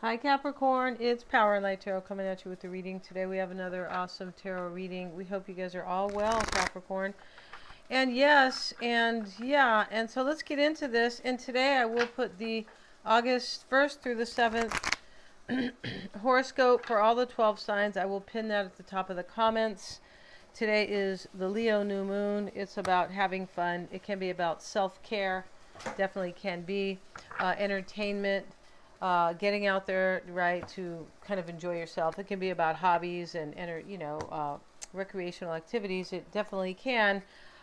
Hi Capricorn, it's Power and Light Tarot coming at you with the reading. Today we have another awesome tarot reading. We hope you guys are all well, Capricorn. And yes, and yeah, and so let's get into this. And today I will put the August 1st through the 7th horoscope for all the 12 signs. I will pin that at the top of the comments. Today is the Leo new moon. It's about having fun. It can be about self-care. Definitely can be entertainment. Getting out there, right, to kind of enjoy yourself. It can be about hobbies and recreational activities. It definitely can.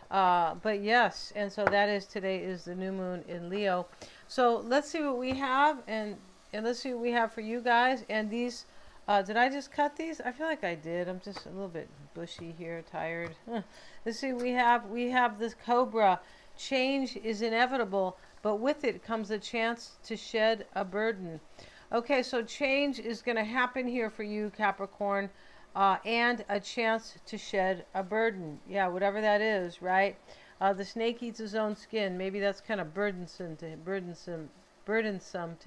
But yes, and so that is today is the new moon in Leo. So let's see what we have, and let's see what we have for you guys. And these, did I just cut these? I feel like I did. I'm just a little bit bushy here, tired. Let's see what we have. We have this Cobra. Change is inevitable, but with it comes a chance to shed a burden. Okay, so change is going to happen here for you, Capricorn, and a chance to shed a burden. Yeah, whatever that is, right? The snake eats his own skin. Maybe that's kind of burdensome to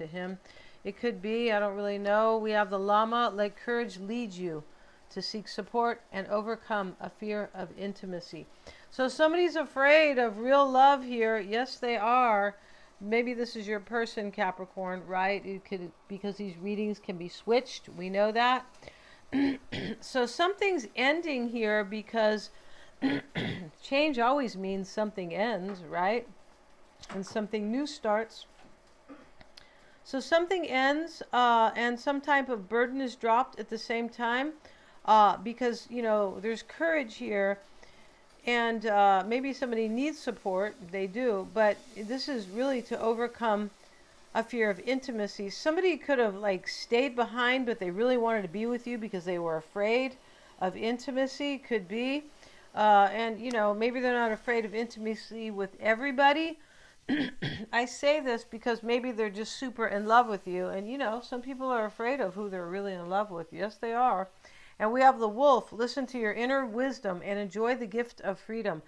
him. It could be. I don't really know. We have the Llama. Let courage lead you to seek support and overcome a fear of intimacy. So somebody's afraid of real love here. Yes, they are. Maybe this is your person, Capricorn, right? It could, because these readings can be switched. We know that. So something's ending here because change always means something ends, right? And something new starts. So something ends and some type of burden is dropped at the same time because, you know, there's courage here. And maybe somebody needs support. They do. But this is really to overcome a fear of intimacy. Somebody could have like stayed behind, but they really wanted to be with you because they were afraid of intimacy. Could be. And, you know, maybe they're not afraid of intimacy with everybody. I say this because maybe they're just super in love with you. And, you know, some people are afraid of who they're really in love with. Yes, they are. And we have the wolf. Listen to your inner wisdom and enjoy the gift of freedom.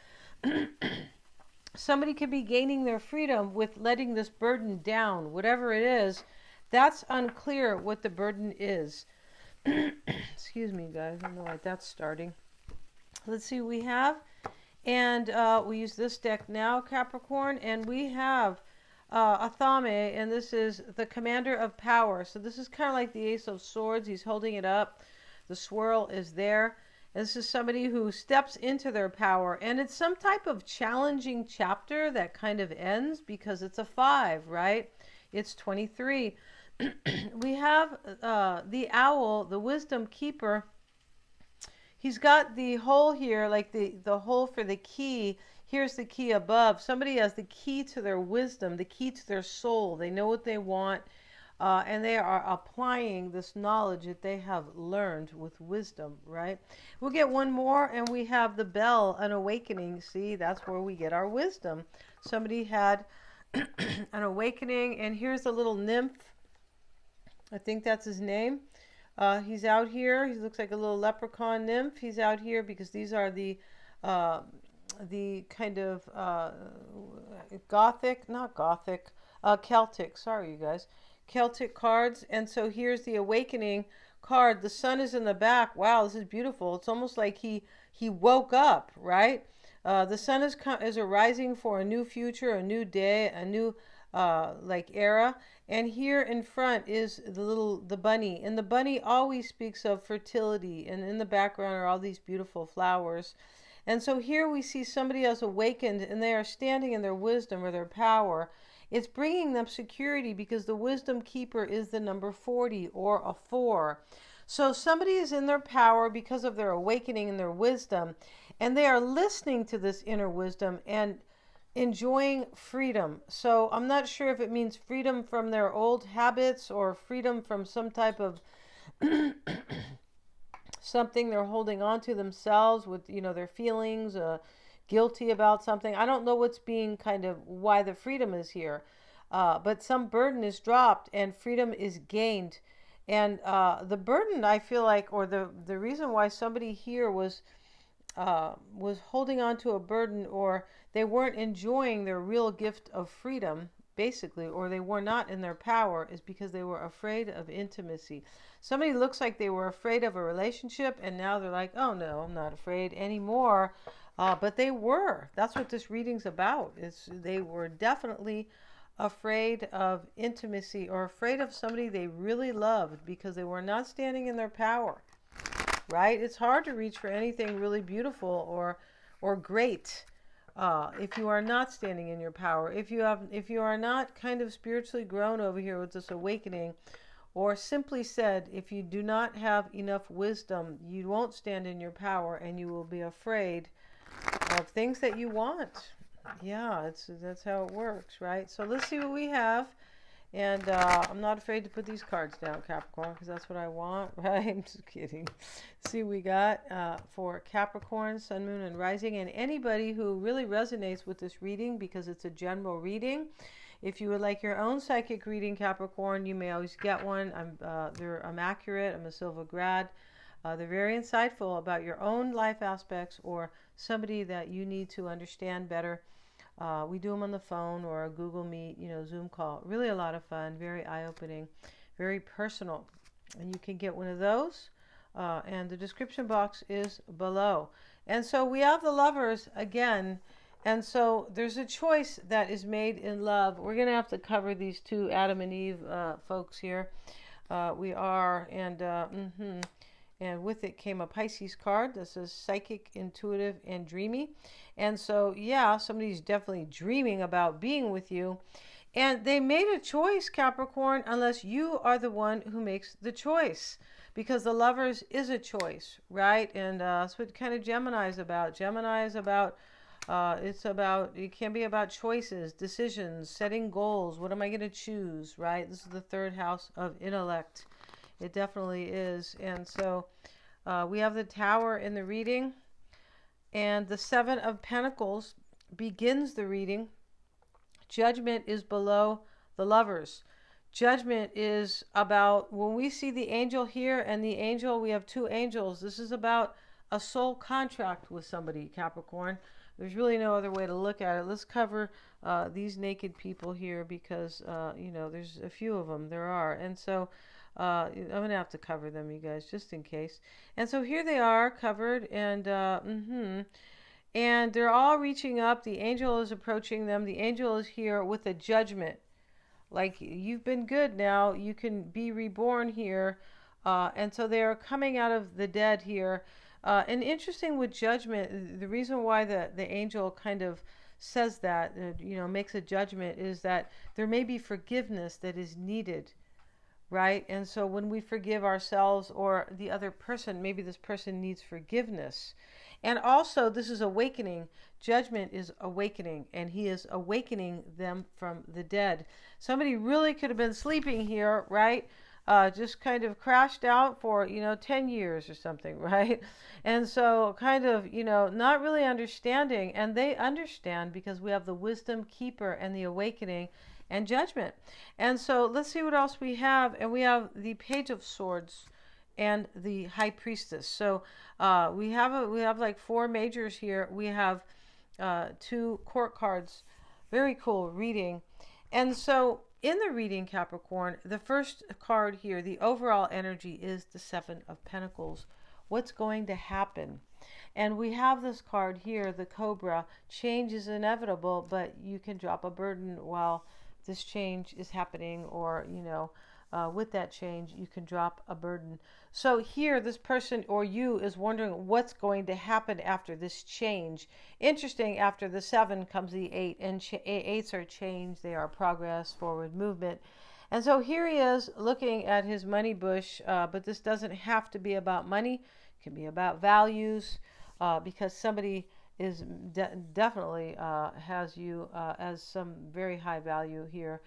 Somebody could be gaining their freedom with letting this burden down, whatever it is. That's unclear what the burden is. Excuse me, guys. I don't know why that's starting. Let's see what we have. And we use this deck now, Capricorn. And we have Athame, and this is the commander of power. So this is kind of like the Ace of Swords. He's holding it up. The swirl is there. This is somebody who steps into their power. And it's some type of challenging chapter that kind of ends because it's a 5, right? It's 23. We have the owl, the wisdom keeper. He's got the hole here, like the hole for the key. Here's the key above. Somebody has the key to their wisdom, the key to their soul. They know what they want. And they are applying this knowledge that they have learned with wisdom, right? We'll get one more, and we have the bell, an awakening. See, that's where we get our wisdom. Somebody had an awakening, and here's a little nymph. I think that's his name. He's out here. He looks like a little leprechaun nymph. He's out here because these are the kind of Celtic. Sorry, you guys. Celtic cards. And so here's the awakening card. The sun is in the back. Wow, this is beautiful. It's almost like he woke up, right? The sun is arising for a new future, a new day, a new like era. And here in front is the bunny. And the bunny always speaks of fertility. And in the background are all these beautiful flowers. And so here we see somebody has awakened and they are standing in their wisdom or their power. It's bringing them security because the wisdom keeper is the number 40 or a 4. So somebody is in their power because of their awakening and their wisdom. And they are listening to this inner wisdom and enjoying freedom. So I'm not sure if it means freedom from their old habits or freedom from some type of something they're holding on to themselves with, you know, their feelings, guilty about something. I don't know what's being kind of why the freedom is here. But some burden is dropped and freedom is gained. And the burden, I feel like, or the reason why somebody here was holding on to a burden or they weren't enjoying their real gift of freedom basically, or they were not in their power, is because they were afraid of intimacy. Somebody looks like they were afraid of a relationship, and now they're like, oh no, I'm not afraid anymore. But they were. That's what this reading's about. They were definitely afraid of intimacy or afraid of somebody they really loved because they were not standing in their power. Right? It's hard to reach for anything really beautiful or great if you are not standing in your power. If you are not kind of spiritually grown over here with this awakening, or simply said, if you do not have enough wisdom, you won't stand in your power, and you will be afraid of things that you want. Yeah, that's how it works, right? So let's see what we have. And I'm not afraid to put these cards down, Capricorn, because that's what I want, right? I'm just kidding. See what we got for Capricorn, Sun, Moon, and Rising. And anybody who really resonates with this reading, because it's a general reading. If you would like your own psychic reading, Capricorn, you may always get one. I'm accurate. I'm a Silva grad. They're very insightful about your own life aspects or somebody that you need to understand better. We do them on the phone or a Google Meet, Zoom call. Really a lot of fun, very eye-opening, very personal. And you can get one of those. And the description box is below. And so we have the Lovers again. And so there's a choice that is made in love. We're going to have to cover these two Adam and Eve folks here. We are, and with it came a Pisces card that says psychic, intuitive, and dreamy. And so, yeah, somebody's definitely dreaming about being with you. And they made a choice, Capricorn, unless you are the one who makes the choice. Because the Lovers is a choice, right? And that's what kind of Gemini is about. Gemini is about, it can be about choices, decisions, setting goals. What am I going to choose, right? This is the third house of intellect. It definitely is. And so we have the Tower in the reading. And the Seven of Pentacles begins the reading. Judgment is below the Lovers. Judgment is about, when we see the angel here and the angel, we have two angels. This is about a soul contract with somebody, Capricorn. There's really no other way to look at it. Let's cover these naked people here because, there's a few of them. There are. And so I'm going to have to cover them, you guys, just in case. And so here they are covered, and and they're all reaching up. The angel is approaching them. The angel is here with a judgment. Like, you've been good now. You can be reborn here. And so they are coming out of the dead here. And interesting with judgment, the reason why the angel kind of says that, makes a judgment, is that there may be forgiveness that is needed. Right? And so when we forgive ourselves or the other person, maybe this person needs forgiveness. And also, this is awakening. Judgment is awakening, and he is awakening them from the dead. Somebody really could have been sleeping here, right? Just kind of crashed out for, 10 years or something, right? And so kind of, not really understanding. And they understand because we have the wisdom keeper and the awakening and judgment. And so let's see what else we have. And we have the Page of Swords and the High Priestess. So we have like four majors here. We have two court cards. Very cool reading. And so in the reading, Capricorn, the first card here, the overall energy is the Seven of Pentacles. What's going to happen? And we have this card here, the Cobra. Change is inevitable, but you can drop a burden while this change is happening, or, with that change, you can drop a burden. So here, this person or you is wondering what's going to happen after this change. Interesting, after the 7 comes the 8, and 8s are change. They are progress, forward movement. And so here he is looking at his money bush, but this doesn't have to be about money. It can be about values, because somebody is definitely has you as some very high value here.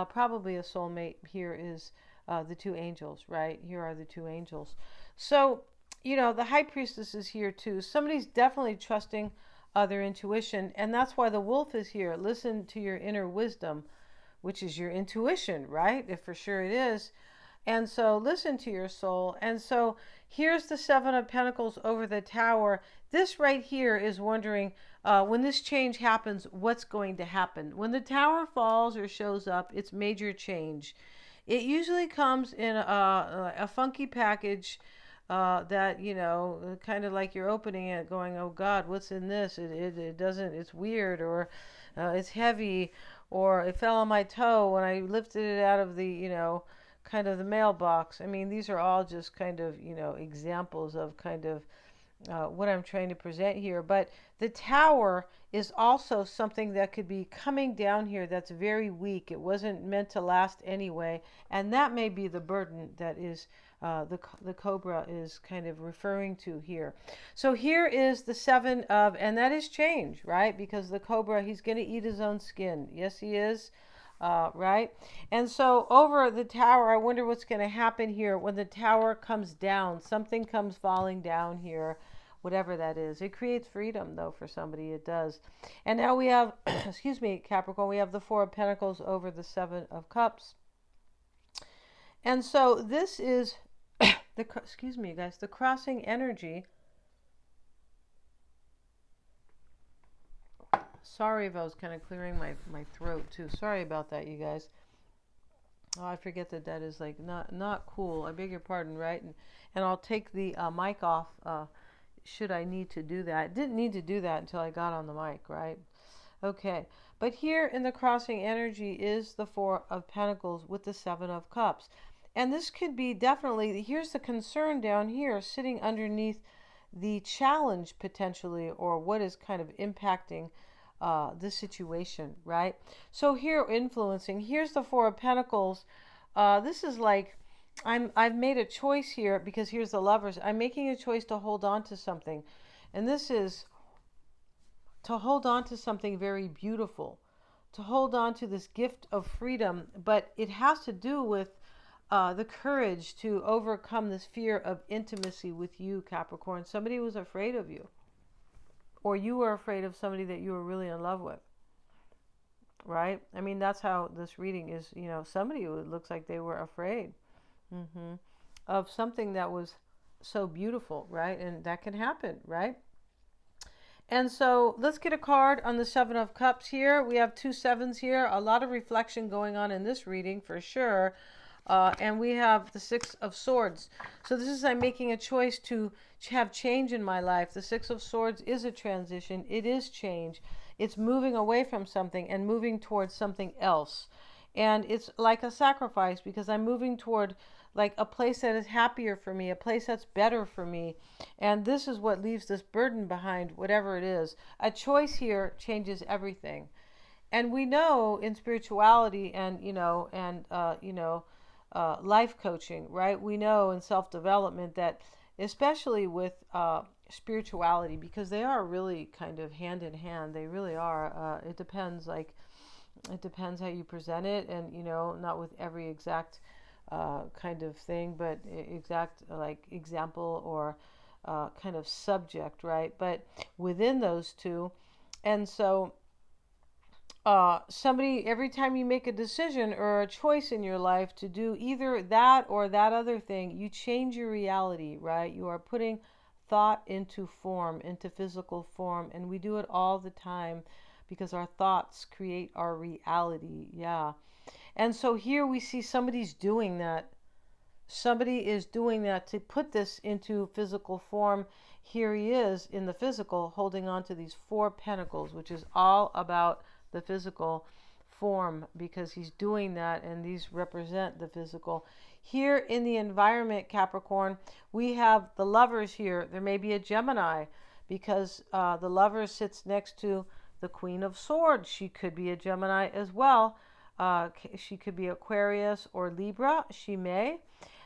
Probably a soulmate here is the two angels, right? Here are the two angels. So, the High Priestess is here too. Somebody's definitely trusting their intuition, and that's why the Wolf is here. Listen to your inner wisdom, which is your intuition, right? If for sure it is. And so listen to your soul. And so here's the Seven of Pentacles over the Tower. This right here is wondering, when this change happens, what's going to happen. When the Tower falls or shows up, it's major change. It usually comes in a funky package, that, kind of like you're opening it going, oh God, what's in this? It doesn't, it's weird, or it's heavy, or it fell on my toe when I lifted it out of the, kind of the mailbox. I mean, these are all just kind of, examples of kind of what I'm trying to present here. But the Tower is also something that could be coming down here that's very weak. It wasn't meant to last anyway. And that may be the burden that is the Cobra is kind of referring to here. So here is the Seven of, and that is change, right? Because the Cobra, he's going to eat his own skin. Yes, he is. Right? And so over the Tower, I wonder what's going to happen here when the Tower comes down. Something comes falling down here, whatever that is. It creates freedom, though, for somebody. It does. And now we have, excuse me, Capricorn, we have the Four of Pentacles over the Seven of Cups. And so this is, excuse me, guys, the crossing energy. Sorry if I was kind of clearing my throat too. Sorry about that, you guys. Oh, I forget that is like not cool. I beg your pardon, right? And I'll take the mic off should I need to do that. I didn't need to do that until I got on the mic, right? Okay. But here in the crossing energy is the Four of Pentacles with the Seven of Cups. And this could be definitely, here's the concern down here sitting underneath the challenge potentially, or what is kind of impacting this situation, right? So here influencing, here's the Four of Pentacles. This is like, I've made a choice here, because here's the Lovers. I'm making a choice to hold on to something. And this is to hold on to something very beautiful, to hold on to this gift of freedom. But it has to do with the courage to overcome this fear of intimacy with you, Capricorn. Somebody was afraid of you, or you were afraid of somebody that you were really in love with, right? I mean, that's how this reading is, somebody who looks like they were afraid of something that was so beautiful, right? And that can happen, right? And so let's get a card on the Seven of Cups here. We have two sevens here. A lot of reflection going on in this reading for sure. And we have the Six of Swords. So this is, I'm making a choice to have change in my life. The Six of Swords is a transition. It is change. It's moving away from something and moving towards something else. And it's like a sacrifice, because I'm moving toward like a place that is happier for me, a place that's better for me. And this is what leaves this burden behind, whatever it is. A choice here changes everything. And we know in spirituality and, life coaching, right? We know in self-development that, especially with spirituality, because they are really kind of hand in hand. They really are. It depends how you present it, and not with every exact kind of thing, but exact like example or kind of subject, right? But within those two, and so somebody, every time you make a decision or a choice in your life to do either that or that other thing, you change your reality, right? You are putting thought into form, into physical form, and we do it all the time because our thoughts create our reality. Yeah. And so here we see somebody's doing that. Somebody is doing that to put this into physical form. Here he is in the physical, holding on to these Four Pentacles, which is all about the physical form, because he's doing that, and these represent the physical. Here in the environment, Capricorn, we have the Lovers here. There may be a Gemini, because the Lover sits next to the Queen of Swords. She could be a Gemini as well. She could be Aquarius or Libra. She may.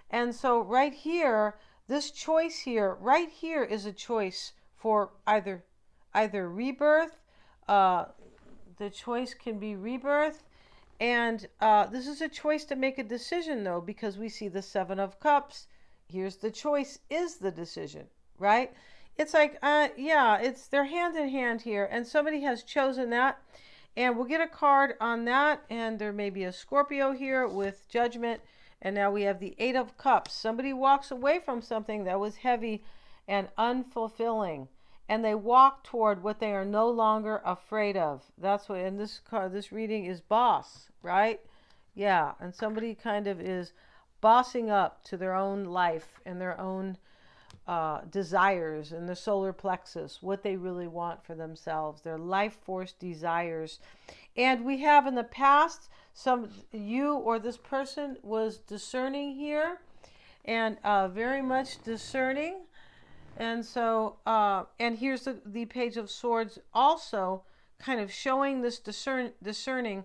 And so right here, this choice here, right here is a choice for either rebirth. The choice can be rebirth. And this is a choice to make a decision, though, because we see the Seven of Cups. Here's the choice is the decision, right? It's like, they're hand in hand here. And somebody has chosen that. And we'll get a card on that. And there may be a Scorpio here with Judgment. And now we have the Eight of Cups. Somebody walks away from something that was heavy and unfulfilling, and they walk toward what they are no longer afraid of. That's what in this card, this reading is boss, right? Yeah, and somebody kind of is bossing up to their own life and their own desires and the solar plexus, what they really want for themselves, their life force desires. And we have in the past, you or this person was discerning here, and very much discerning. And so, and here's the Page of Swords also kind of showing this discerning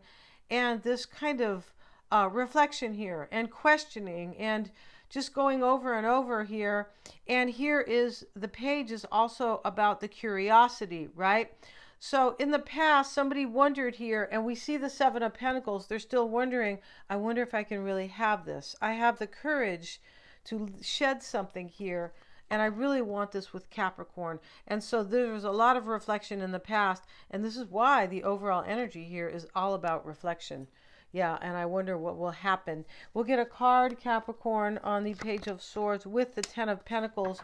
and this kind of reflection here and questioning and just going over and over here. And here is the page is also about the curiosity, right? So in the past, somebody wondered here, and we see the Seven of Pentacles. They're still wondering, I wonder if I can really have this. I have the courage to shed something here, and I really want this with Capricorn. And so there was a lot of reflection in the past, and this is why the overall energy here is all about reflection. Yeah, and I wonder what will happen. We'll get a card, Capricorn, on the Page of Swords with the Ten of Pentacles.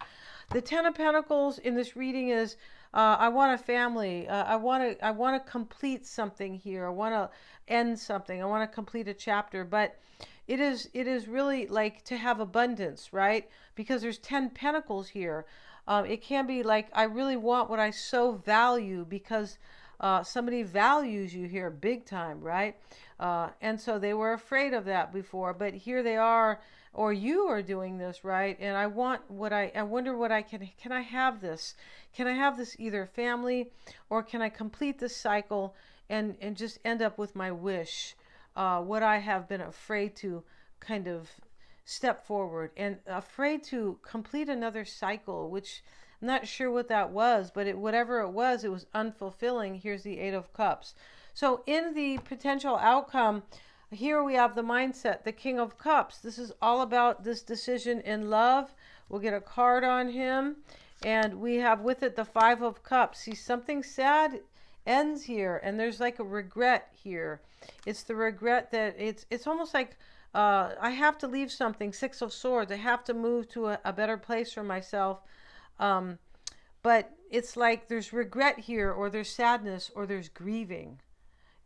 The Ten of Pentacles in this reading is, I want a family. I want to complete something here. I want to end something. I want to complete a chapter. But it is really like to have abundance, right? Because there's 10 Pentacles here. It can be like, I really want what I so value because somebody values you here big time, right? And so they were afraid of that before, but here they are, or you are doing this, right? And I want what I wonder what can I have this? Can I have this either family, or can I complete this cycle and just end up with my wish? What I have been afraid to kind of step forward and afraid to complete another cycle, which I'm not sure what that was, but whatever it was unfulfilling. Here's the Eight of Cups. So in the potential outcome, here we have the mindset, the King of Cups. This is all about this decision in love. We'll get a card on him. And we have with it the Five of Cups. See, something sad ends here, and there's like a regret here. It's the regret that it's almost like I have to leave something. Six of Swords. I have to move to a better place for myself. But it's like there's regret here, or there's sadness, or there's grieving.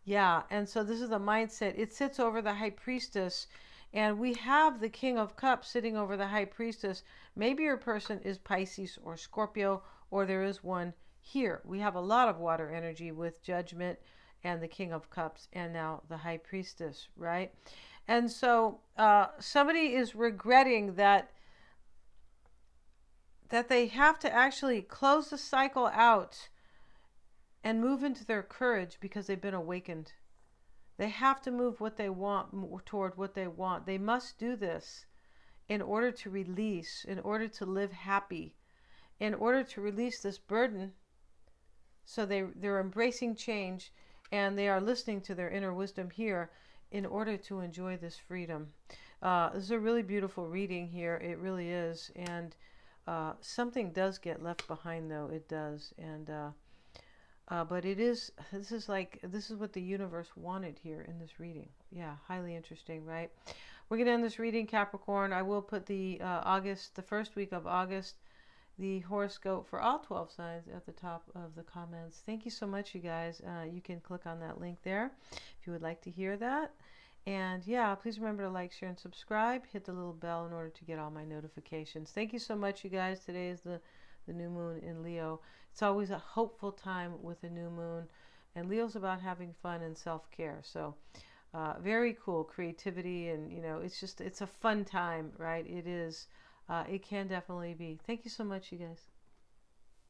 Yeah, and so this is the mindset. It sits over the High Priestess, and we have the King of Cups sitting over the High Priestess. Maybe your person is Pisces or Scorpio, or there is one here. We have a lot of water energy with Judgment and the King of Cups, and now the High Priestess, right? And so somebody is regretting that they have to actually close the cycle out and move into their courage because they've been awakened. They have to move what they want toward what they want. They must do this in order to release, in order to live happy, in order to release this burden. So they're embracing change, and they are listening to their inner wisdom here in order to enjoy this freedom. This is a really beautiful reading here. It really is. And something does get left behind, though. It does. And but this is what the universe wanted here in this reading. Yeah, highly interesting, right? We're going to end this reading, Capricorn. I will put the first week of August, the horoscope for all 12 signs at the top of the comments. Thank you so much, you guys. You can click on that link there if you would like to hear that. And yeah, please remember to like, share, and subscribe. Hit the little bell in order to get all my notifications. Thank you so much, you guys. Today is the new moon in Leo. It's always a hopeful time with a new moon. And Leo's about having fun and self-care. So very cool. Creativity, and it's a fun time, right? It is. It can definitely be. Thank you so much, you guys.